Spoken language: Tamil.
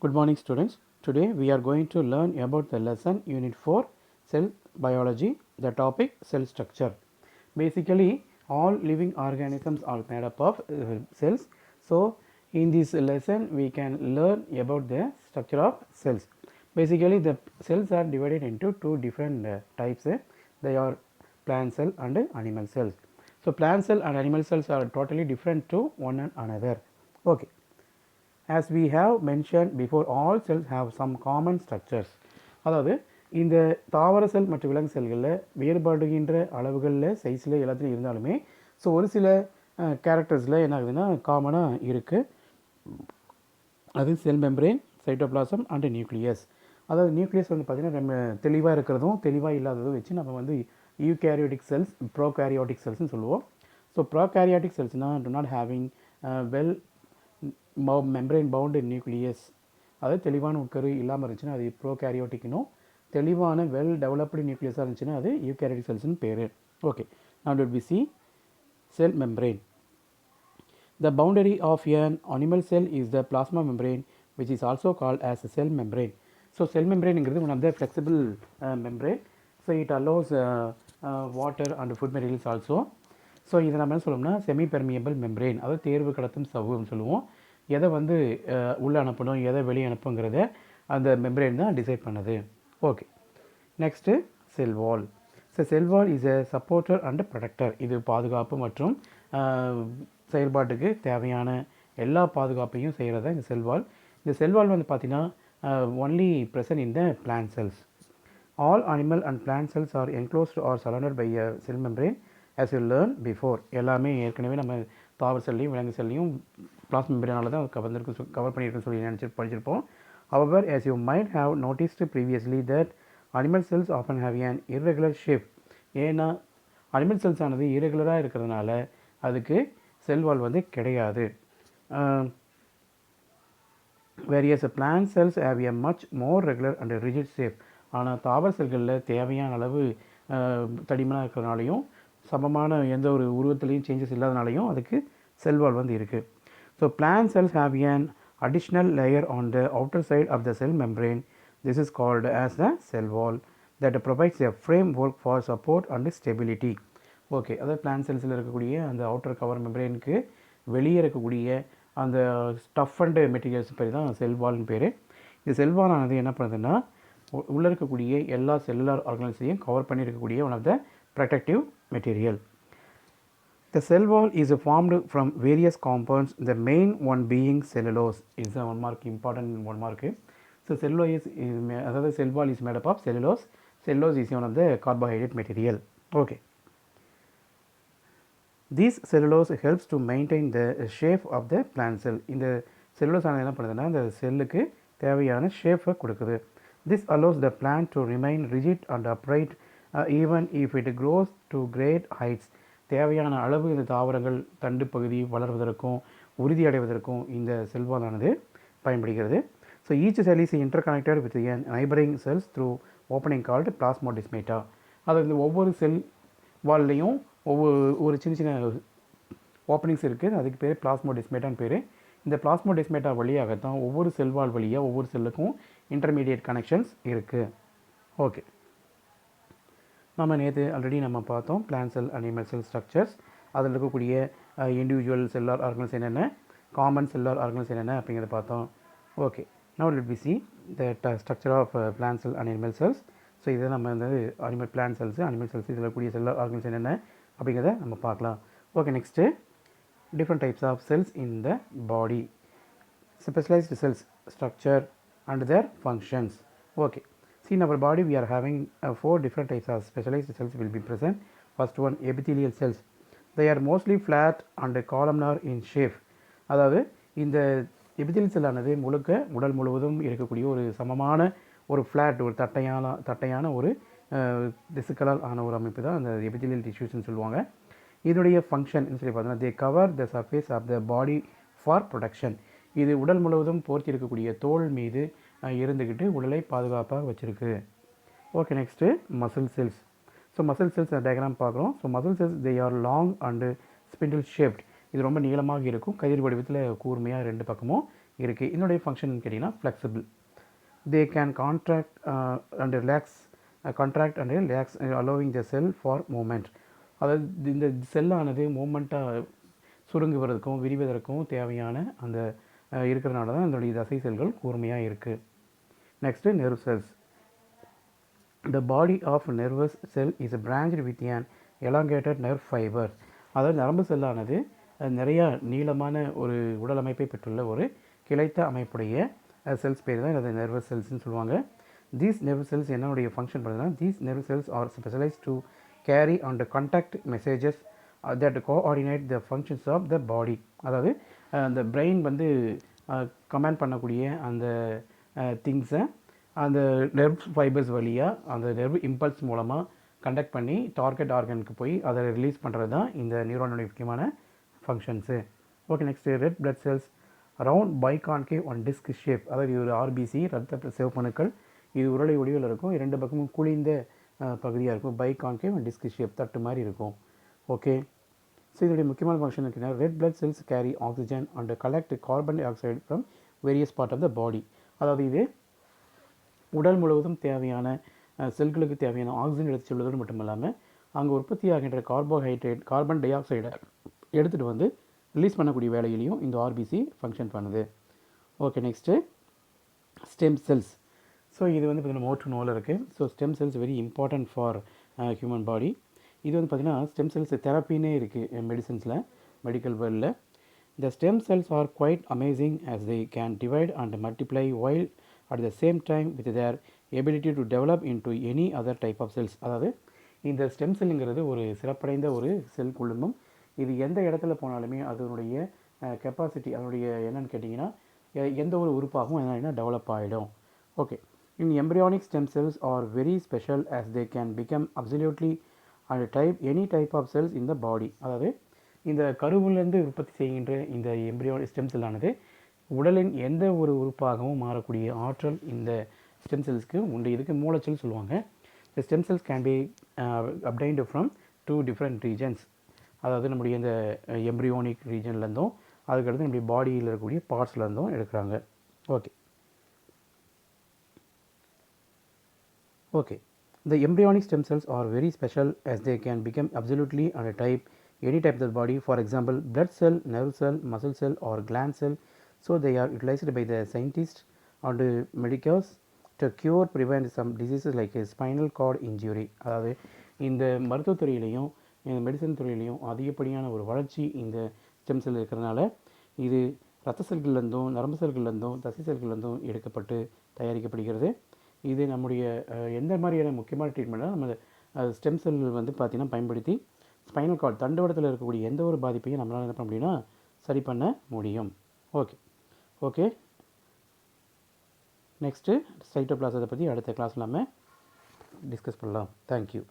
Good morning students. Today we are going to learn about the lesson unit 4 cell biology, the topic cell structure. Basically all living organisms are made up of cells. So in this lesson we can learn about the structure of cells. Basically the cells are divided into two different types. They are plant cell and animal cells. So plant cell and animal cells are totally different to one another. Okay. As we have mentioned before, all cells have some common structures. அதாவது இந்த தாவர செல் மற்றும் விலங்கு செல்களில் வேறுபடுகின்ற அளவுகளில் சைஸில் எல்லாத்துலையும் இருந்தாலுமே ஸோ ஒரு சில கேரக்டர்ஸில் என்ன ஆகுதுன்னா காமனாக இருக்குது. அது செல் மெம்பரேன், சைட்டோபிளாசம் அண்ட் நியூக்ளியஸ். அதாவது நியூக்ளியஸ் வந்து பார்த்திங்கன்னா நம்ம தெளிவாக இருக்கிறதும் தெளிவாக இல்லாததும் வச்சு நம்ம வந்து யூகேரியோட்டிக் செல்ஸ், ப்ரோகேரியோட்டிக் செல்ஸ்னு சொல்லுவோம். ஸோ ப்ரோகேரியோட்டிக் செல்ஸ்னால் do not having well membrane bound nucleus, அதாவது தெளிவான உட்கரு இல்லாமல் இருந்துச்சுன்னா அது ப்ரோகேரியோட்டிக்னும், தெளிவான வெல் டெவலப்டு நியூக்ளியஸாக இருந்துச்சுன்னா அது யூகேரியோட்டிக் செல்ஸ்னு பேர். Okay, now let we see cell membrane. The boundary of an animal cell is the plasma membrane, which is also called as cell membrane. So cell membrane is one of the flexible membrane. So it allows water and food materials also. So இதை நம்ம என்ன சொல்லணும்னா செமி பெர்மியபிள் மெம்ப்ரெயின், அதாவது தேர்வு கடத்தும் சவ்வுன்னு சொல்லுவோம். எதை வந்து உள்ளே அனுப்பணும் எதை வெளியே அனுப்புங்கிறத அந்த மெம்ப்ரெயின் தான் டிசைட் பண்ணுது. Okay, next sell wall. So sell wall is a supporter and protector. இது பாதுகாப்பு மற்றும் செயல்பாட்டுக்கு தேவையான எல்லா பாதுகாப்பையும் செய்கிறது தான் இந்த செல் வால். இந்த செல் வால் வந்து பார்த்திங்கன்னா only present in the plant cells. All animal and plant cells are enclosed or surrounded by a cell membrane. as you learn before. எல்லாமே ஏற்கனவே நம்ம தாவர செல்லையும் விலங்கு செல்லையும் பிளாஸ்மா மெம்பரேனால தான் கவர் பண்ணியிருக்குன்னு சொல்லி படிச்சிருப்போம். However, as you might have noticed previously that animal cells often have an irregular shape. ஏன்னா அனிமல் செல்ஸ் ஆனது இரெகுலராக இருக்கிறதுனால அதுக்கு செல் வால் வந்து கிடையாது. Whereas plant cells have a much more regular and rigid shape. ஆனால் தாவர செல்களில் தேவையான அளவு தடிமனாக இருக்கிறதுனாலையும் சமமான எந்த ஒரு உருவத்திலையும் சேஞ்சஸ் இல்லாதனாலையும் அதுக்கு செல் வால் வந்து இருக்குது. So plant cells have an additional layer on the outer side of the cell membrane. This is called as the cell wall that provides a framework for support and stability. Okay, அதாவது பிளான்ட் செல்ஸில் இருக்கக்கூடிய அந்த அவுட்டர் கவர் மெம்பரேனுக்கு வெளியே இருக்கக்கூடிய அந்த ஸ்டஃப் அண்ட் மெட்டீரியல்ஸ் பேர் தான் செல் வால்னு பேர். இந்த செல் வாலானது என்ன பண்ணுதுன்னா உள்ளே இருக்கக்கூடிய எல்லா செல்லுலார் ஆர்கனல்ஸையும் கவர் பண்ணியிருக்கக்கூடிய one of the protective material. The cell wall is formed from various compounds, the main one being cellulose. Is a one mark, important one mark. So cellulose is another cell wall is made up of cellulose. Cellulose is one of the carbohydrate material. Okay. This cellulose helps to maintain the shape of the plant cell. இந்த cellulose ஆனது என்ன பண்ணுதுன்னா இந்த செல்லுக்கு தேவையான ஷேப்பை கொடுக்குது. This allows the plant to remain rigid and upright even if it grows to great heights. தேவையான அளவு இந்த தாவரங்கள் தண்டு பகுதி வளர்வதற்கும் உறுதி அடைவதற்கும் இந்த செல்வாலானது பயன்படுகிறது. So each cell is interconnected with neighbouring cells through opening called plasmodesmata. அது இந்த ஒவ்வொரு செல் வால்லையும் ஒரு சின்ன சின்ன ஓப்பனிங்ஸ் இருக்குது, அதுக்கு பேர் பிளாஸ்மோடிஸ்மேட்டான்னு பேர். இந்த பிளாஸ்மோடிஸ்மேட்டா வழியாகத்தான் ஒவ்வொரு செல் வால் வழியாக ஒவ்வொரு செல்லுக்கும் இன்டர்மீடியட் கனெக்ஷன்ஸ் இருக்குது. ஓகே, நம்ம நேற்று ஆல்ரெடி நம்ம பார்த்தோம் plant cell animal cell structures. அதில் இருக்கக்கூடிய இண்டிவிஜுவல் செல்லார் ஆர்கனல்ஸ் என்னென்ன, காமன் செல்லார் ஆர்கனல்ஸ் என்னென்ன அப்படிங்கிறத பார்த்தோம். Okay, now let we see the structure of plant cell animal cells. So இதை நம்ம வந்து animal plant cells animal cells இதில் இருக்கக்கூடிய செல்லார் ஆர்கனல்ஸ் என்னென்ன அப்படிங்கிறத நம்ம பார்க்கலாம். Okay, next different types of cells in the body, specialised cells, structure and their functions. Okay, see in our body we are having 4 different types of specialized cells will be present. First one, epithelial cells. They are mostly flat and columnar in shape. அதாவது இந்த எபித்திலியல் செல் ஆனது முழுக்க உடல் முழுவதும் இருக்கக்கூடிய ஒரு சமமான ஒரு ஃப்ளாட், ஒரு தட்டையான ஒரு திசுக்களால் ஆன ஒரு அமைப்பு தான் அந்த எபித்திலியல் டிஷ்யூஸ்னு சொல்லுவாங்க. இதனுடைய ஃபங்க்ஷன் சொல்லி பார்த்தோம்னா they cover the surface of the body for protection. இது உடல் முழுவதும் போர்த்தி இருக்கக்கூடிய தோல் மீது இருந்துக்கிட்டு உடலை பாதுகாப்பாக வச்சுருக்கு. Okay, next muscle cells. So muscle cells diagram பார்க்குறோம். So muscle cells they are long and spindle shaped. இது ரொம்ப நீளமாக இருக்கும், கதிர் வடிவத்தில் கூர்மையாக ரெண்டு பக்கமும் இருக்குது. இதனுடைய ஃபங்க்ஷன் கேட்டிங்கன்னா flexible. They can contract and relax allowing the cell for movement. அதாவது இந்த செல்லானது மூமெண்ட்டாக சுருங்குவதற்கும் விரிவதற்கும் தேவையான அந்த இருக்கிறனால தான் இதனுடைய தசை செல்கள் கூர்மையாக இருக்குது. Next nerve cells. The body of nervous cell is branched with an elongated nerve fiber. அதாவது நரம்பு செல்லானது நிறையா நீளமான ஒரு உடல் அமைப்பை பெற்றுள்ள ஒரு கிளைத்த அமைப்புடைய செல்ஸ் பேர் தான் அதை நர்வஸ் செல்ஸ்ன்னு சொல்லுவாங்க. தீஸ் நர்வ் செல்ஸ் என்னுடைய ஃபங்க்ஷன் பண்ணுறதுனா, these nerve cells are specialise to carry and conduct messages that coordinate the functions of the body. அதாவது அந்த பிரெயின் வந்து கமாண்ட் பண்ணக்கூடிய அந்த திங்ஸை அந்த நெர்வ் ஃபைபர்ஸ் வழியாக அந்த நெர்வ் இம்பல்ஸ் மூலமாக கண்டக்ட் பண்ணி டார்கெட் ஆர்கனுக்கு போய் அதை ரிலீஸ் பண்ணுறது தான் இந்த நியூரானுடைய முக்கியமான functions. Okay, next red blood cells round biconcave one disc shape. அதாவது இது ஒரு ஆர்பிசி ரத்த சிவப்பணுக்கள். இது உருளை வடிவில் இருக்கும். இரண்டு பக்கமும் குளிந்த பகுதியாக இருக்கும். பைகான்கேவ் அண்ட் டிஸ்க் ஷேப் தட்டு மாதிரி இருக்கும். ஓகே, ஸோ இதனுடைய முக்கியமான ஃபங்க்ஷன் இருக்குன்னா, red blood cells carry oxygen and collect carbon dioxide from various part of the body. அதாவது இது உடல் முழுவதும் தேவையான செல்களுக்கு தேவையான ஆக்சிஜன் எடுத்து செல்வதோடு மட்டும் இல்லாமல் அங்கே உற்பத்தி ஆகின்ற கார்பன் டை ஆக்சைடை எடுத்துகிட்டு வந்து ரிலீஸ் பண்ணக்கூடிய வேலையிலையும் இந்த ஆர்பிசி ஃபங்க்ஷன் பண்ணுது. Okay, next stem cells. So இது வந்து பார்த்திங்கன்னா மோட்ரு நோவில் இருக்குது. So stem cells very important for human body. இது வந்து பார்த்திங்கன்னா ஸ்டெம் செல்ஸ் தெரப்பின்னே இருக்குது மெடிசன்ஸில், மெடிக்கல் வேர்ல்டில். The stem cells are quite amazing as they can divide and multiply while at the same time with their ability to develop into any other type of cells. அதாவது இந்த ஸ்டெம் செல்லுங்கிறது ஒரு சிறப்படைந்த ஒரு செல் குழுமம். இது எந்த இடத்துல போனாலுமே அதனுடைய கெப்பாசிட்டி அதனுடைய என்னென்னு கேட்டிங்கன்னா எந்த ஒரு உறுப்பாகவும் என்னென்னா டெவலப் ஆகிடும். ஓகே, in embryonic stem cells are very special as they can become absolutely and any type of cells in the body. அதாவது இந்த கருவிலேருந்து உற்பத்தி செய்கின்ற இந்த எம்ப்ரியானிக் ஸ்டெம் செல்லானது உடலின் எந்த ஒரு உறுப்பாகவும் மாறக்கூடிய ஆற்றல் இந்த ஸ்டெம் செல்ஸ்க்கு உண்டு. இதுக்கு மூலச்செல் சொல்லுவாங்க. இந்த stem cells can be obtained from 2 different regions. அதாவது நம்முடைய இந்த எம்ப்ரியோனிக் ரீஜன்லேருந்தும் அதுக்கடுத்து நம்முடைய பாடியில் இருக்கக்கூடிய பார்ட்ஸ்லேருந்தும் எடுக்கிறாங்க. Okay, the embryonic stem cells are very special as they can become absolutely and any type of the body. For example, blood cell, nerve cell, muscle cell or gland cell. So they are utilized by the scientists and medicals to cure, prevent some diseases like a spinal cord injury. அதாவது இந்த மருத்துவத்துறையிலையும் இந்த மெடிசன் துறையிலையும் அதிகப்படியான ஒரு வளர்ச்சி இந்த ஸ்டெம் செல் இருக்கிறதுனால இது இரத்த செல்கள்லேருந்தும் நரம்பு செல்கள்லேருந்தும் தசை செல்கள்லேருந்தும் எடுக்கப்பட்டு தயாரிக்கப்படுகிறது. இது நம்முடைய எந்த மாதிரியான முக்கியமான ட்ரீட்மெண்ட்டாக நம்ம ஸ்டெம் செல் வந்து பார்த்திங்கன்னா பயன்படுத்தி ஸ்பைனல் கார்டு தண்டுவடத்தில் இருக்கக்கூடிய எந்த ஒரு பாதிப்பையும் நம்மளால் என்ன பண்ண முடியும்னா சரி பண்ண முடியும். ஓகே, நெக்ஸ்ட்டு சைட்டோபிளாசத்தை பற்றி அடுத்த கிளாஸில் நம்ம டிஸ்கஸ் பண்ணலாம். தேங்க்யூ.